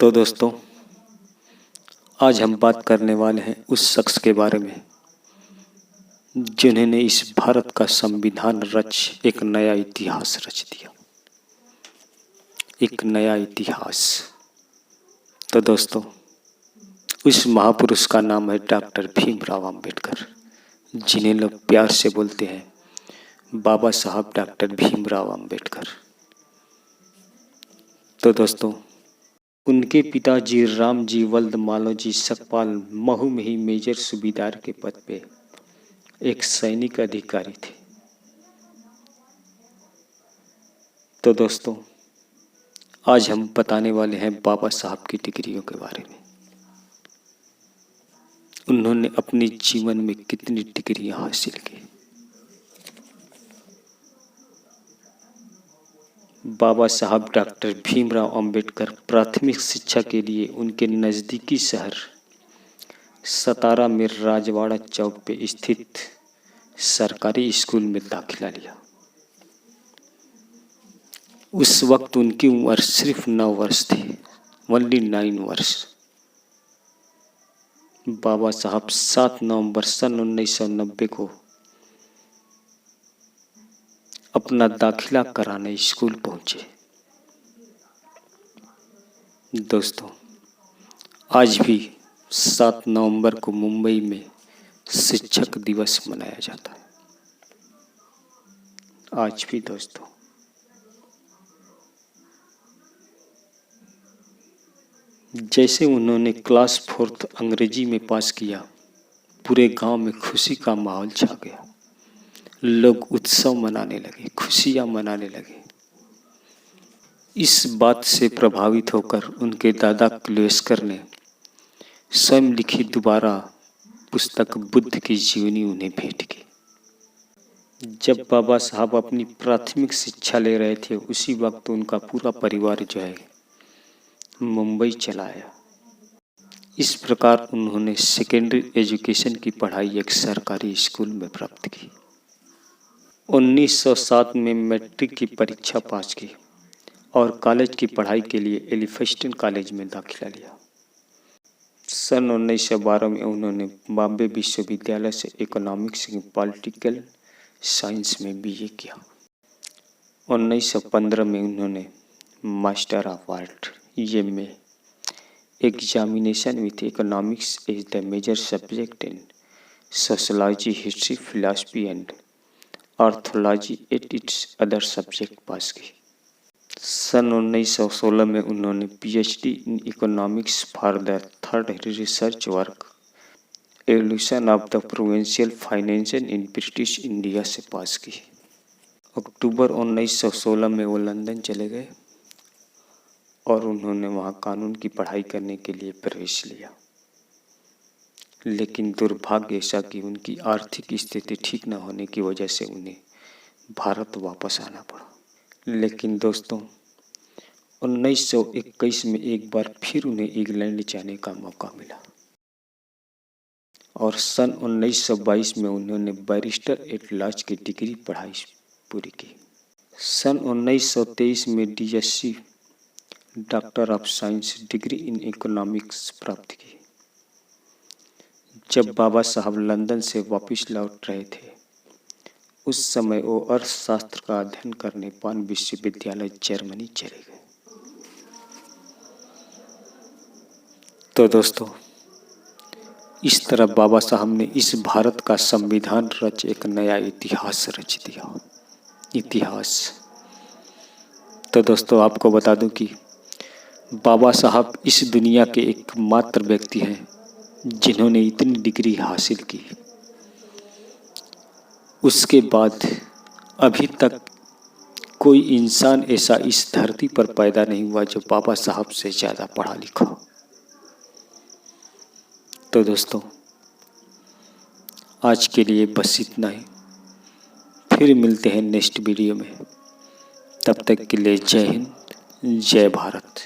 तो दोस्तों, आज हम बात करने वाले हैं उस शख्स के बारे में जिन्होंने इस भारत का संविधान रच एक नया इतिहास रच दिया, एक नया इतिहास। तो दोस्तों, उस महापुरुष का नाम है डॉक्टर भीमराव अंबेडकर, जिन्हें लोग प्यार से बोलते हैं बाबा साहब डॉक्टर भीमराव अंबेडकर। तो दोस्तों, उनके पिताजी रामजी वल्द मालोजी सकपाल महू में ही मेजर सूबेदार के पद पे एक सैनिक अधिकारी थे। तो दोस्तों, आज हम बताने वाले हैं बाबा साहब की डिग्रियों के बारे में। उन्होंने अपने जीवन में कितनी डिग्रियां हासिल की। बाबा साहब डॉक्टर भीमराव अंबेडकर प्राथमिक शिक्षा के लिए उनके नज़दीकी शहर सतारा में राजवाड़ा चौक पे स्थित सरकारी स्कूल में दाखिला लिया। उस वक्त उनकी उम्र सिर्फ 9 वर्ष थी, ओनली 9 वर्ष। बाबा साहब 7 नवंबर सन 1990 को अपना दाखिला कराने स्कूल पहुंचे। दोस्तों, आज भी 7 नवंबर को मुंबई में शिक्षक दिवस मनाया जाता है। आज भी दोस्तों, जैसे उन्होंने क्लास 4 अंग्रेजी में पास किया, पूरे गांव में खुशी का माहौल छा गया। लोग उत्सव मनाने लगे, खुशियां मनाने लगे। इस बात से प्रभावित होकर उनके दादा क्लेस्कर ने स्वयं लिखी दोबारा पुस्तक बुद्ध की जीवनी उन्हें भेंट की। जब बाबा साहब अपनी प्राथमिक शिक्षा ले रहे थे, उसी वक्त उनका पूरा परिवार जो है मुंबई चला आया। इस प्रकार उन्होंने सेकेंडरी एजुकेशन की पढ़ाई एक सरकारी स्कूल में प्राप्त की। 1907 में मैट्रिक की परीक्षा पास की और कॉलेज की पढ़ाई के लिए एलिफिंस्टन कॉलेज में दाखिला लिया। सन 1912 में उन्होंने बॉम्बे विश्वविद्यालय से इकोनॉमिक्स एंड पॉलिटिकल साइंस में बीए किया। 1915 में उन्होंने master of art (MA) examination with economics as the major subject in sociology, history, philosophy and anthropology at its other subject pass की। सन 1916 में उन्होंने PhD in economics for the third research work evolution of the provincial finance in British India से pass की। अक्टूबर 1916 में वो London चले गए और उन्होंने वहाँ कानून की पढ़ाई करने के लिए प्रवेश लिया। लेकिन दुर्भाग्य ऐसा कि उनकी आर्थिक स्थिति ठीक न होने की वजह से उन्हें भारत वापस आना पड़ा। लेकिन दोस्तों, 1921 में एक बार फिर उन्हें इंग्लैंड जाने का मौका मिला और सन 1922 में उन्होंने बैरिस्टर एट लॉज की डिग्री पढ़ाई पूरी की। सन 1923 में DSc doctor of science degree in economics प्राप्त की। जब बाबा साहब लंदन से वापस लौट रहे थे, उस समय वो अर्थशास्त्र का अध्ययन करने पान विश्वविद्यालय जर्मनी चले गए। तो दोस्तों, इस तरह बाबा साहब ने इस भारत का संविधान रच एक नया इतिहास रच दिया। इतिहास। तो दोस्तों, आपको बता दूं कि बाबा साहब इस दुनिया के एकमात्र व्यक्ति हैं जिन्होंने इतनी डिग्री हासिल की। उसके बाद अभी तक कोई इंसान ऐसा इस धरती पर पैदा नहीं हुआ जो बाबा साहब से ज़्यादा पढ़ा लिखा हो। तो दोस्तों, आज के लिए बस इतना ही। फिर मिलते हैं नेक्स्ट वीडियो में। तब तक के लिए जय हिंद, जय भारत।